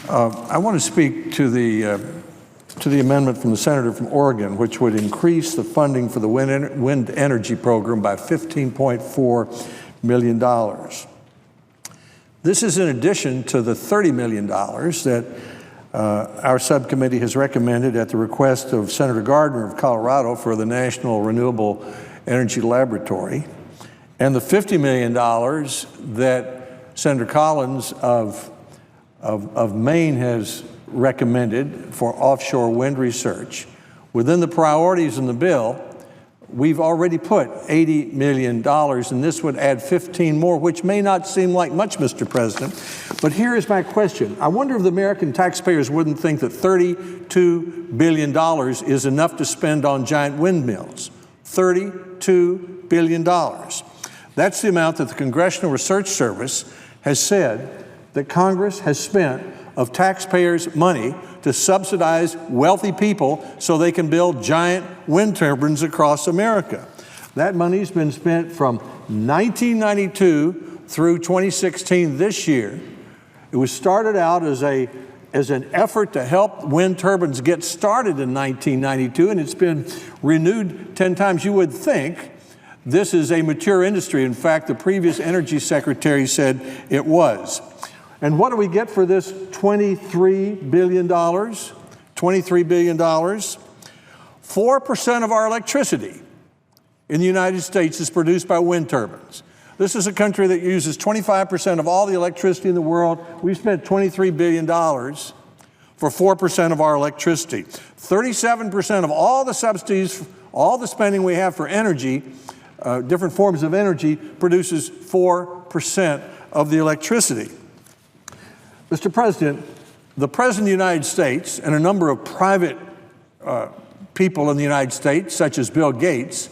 I want to speak to the amendment from the senator from Oregon, which would increase the funding for the wind energy program by $15.4 million. This is in addition to the $30 million that our subcommittee has recommended at the request of Senator Gardner of Colorado for the National Renewable Energy Laboratory, and the $50 million that Senator Collins of Maine has recommended for offshore wind research. Within the priorities in the bill, we've already put $80 million, and this would add 15 more, which may not seem like much, Mr. President. But here is my question. I wonder if the American taxpayers wouldn't think that $32 billion is enough to spend on giant windmills. $32 billion. That's the amount that the Congressional Research Service has said that Congress has spent of taxpayers' money to subsidize wealthy people so they can build giant wind turbines across America. That money's been spent from 1992 through 2016 this year. It was started out as an effort to help wind turbines get started in 1992, and it's been renewed 10 times. You would think this is a mature industry. In fact, the previous energy secretary said it was. And what do we get for this $23 billion? $23 billion. 4% of our electricity in the United States is produced by wind turbines. This is a country that uses 25% of all the electricity in the world. We've spent $23 billion for 4% of our electricity. 37% of all the subsidies, all the spending we have for energy, different forms of energy, produces 4% of the electricity. Mr. President, the President of the United States and a number of private people in the United States, such as Bill Gates,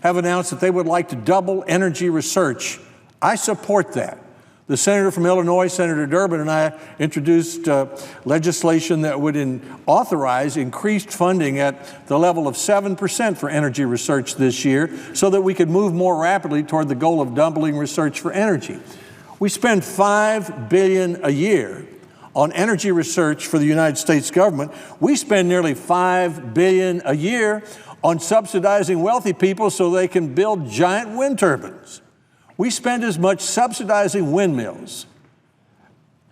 have announced that they would like to double energy research. I support that. The senator from Illinois, Senator Durbin, and I introduced legislation that would authorize increased funding at the level of 7% for energy research this year so that we could move more rapidly toward the goal of doubling research for energy. We spend $5 billion a year on energy research for the United States government. We spend nearly $5 billion a year on subsidizing wealthy people so they can build giant wind turbines. We spend as much subsidizing windmills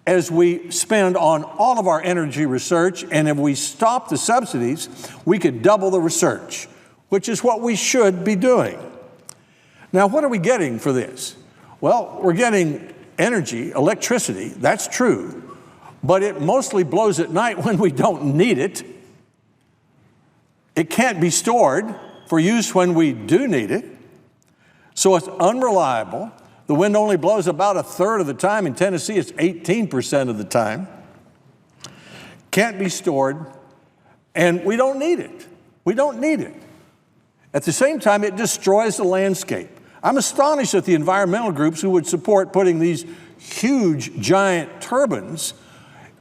as we spend on all of our energy research, and if we stop the subsidies, we could double the research, which is what we should be doing. Now, what are we getting for this? Well, we're getting energy, electricity, that's true, but it mostly blows at night when we don't need it. It can't be stored for use when we do need it, so it's unreliable. The wind only blows about a third of the time. In Tennessee, it's 18% of the time. Can't be stored, and we don't need it. We don't need it. At the same time, it destroys the landscape. I'm astonished at the environmental groups who would support putting these huge, giant turbines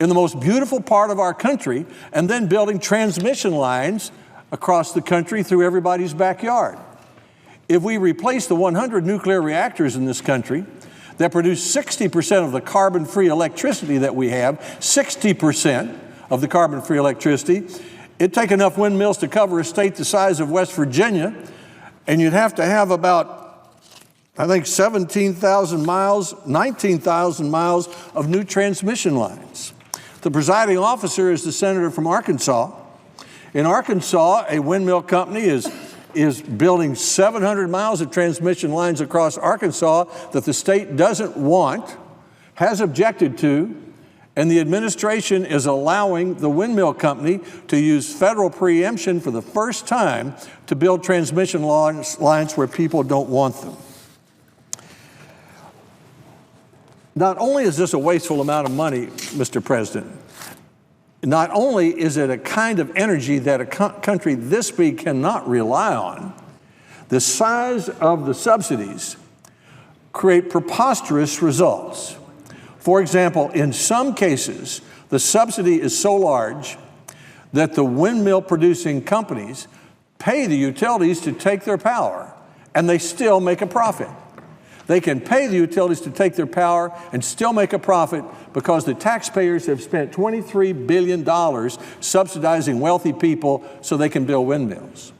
in the most beautiful part of our country and then building transmission lines across the country through everybody's backyard. If we replace the 100 nuclear reactors in this country that produce 60% of the carbon-free electricity that we have, 60% of the carbon-free electricity, it'd take enough windmills to cover a state the size of West Virginia, and you'd have to have about, I think, 17,000 miles, 19,000 miles of new transmission lines. The presiding officer is the senator from Arkansas. In Arkansas, a windmill company is building 700 miles of transmission lines across Arkansas that the state doesn't want, has objected to, and the administration is allowing the windmill company to use federal preemption for the first time to build transmission lines where people don't want them. Not only is this a wasteful amount of money, Mr. President, not only is it a kind of energy that a country this big cannot rely on, the size of the subsidies create preposterous results. For example, in some cases, the subsidy is so large that the windmill producing companies pay the utilities to take their power, and they still make a profit. They can pay the utilities to take their power and still make a profit because the taxpayers have spent $23 billion subsidizing wealthy people so they can build windmills.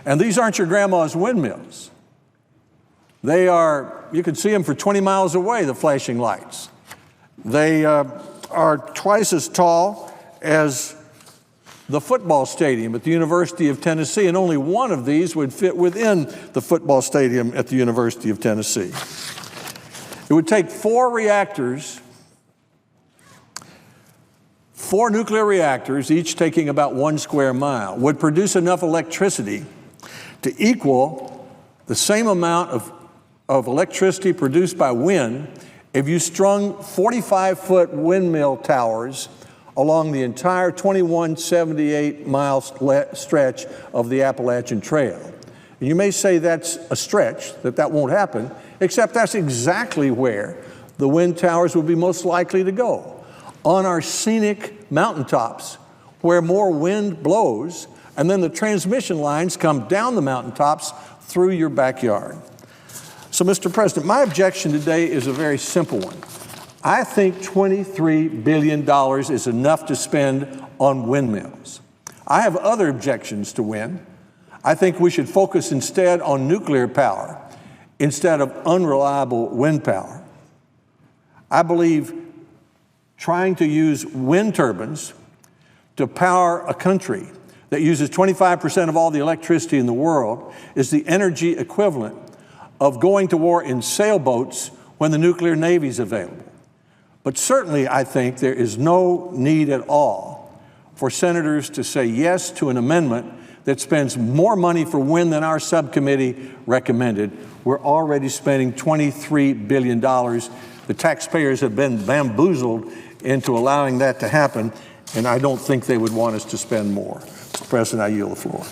And these aren't your grandma's windmills. They are, you can see them for 20 miles away, the flashing lights. They are twice as tall as the football stadium at the University of Tennessee, and only one of these would fit within the football stadium at the University of Tennessee. It would take 4 nuclear reactors, each taking about 1 square mile, would produce enough electricity to equal the same amount of electricity produced by wind if you strung 45-foot windmill towers along the entire 2178-mile stretch of the Appalachian Trail. And you may say that's a stretch, that won't happen, except that's exactly where the wind towers would be most likely to go, on our scenic mountaintops where more wind blows, and then the transmission lines come down the mountaintops through your backyard. So, Mr. President, my objection today is a very simple one. I think $23 billion is enough to spend on windmills. I have other objections to wind. I think we should focus instead on nuclear power instead of unreliable wind power. I believe trying to use wind turbines to power a country that uses 25% of all the electricity in the world is the energy equivalent of going to war in sailboats when the nuclear navy is available. But certainly, I think there is no need at all for senators to say yes to an amendment that spends more money for wind than our subcommittee recommended. We're already spending $23 billion. The taxpayers have been bamboozled into allowing that to happen, and I don't think they would want us to spend more. Mr. President, I yield the floor.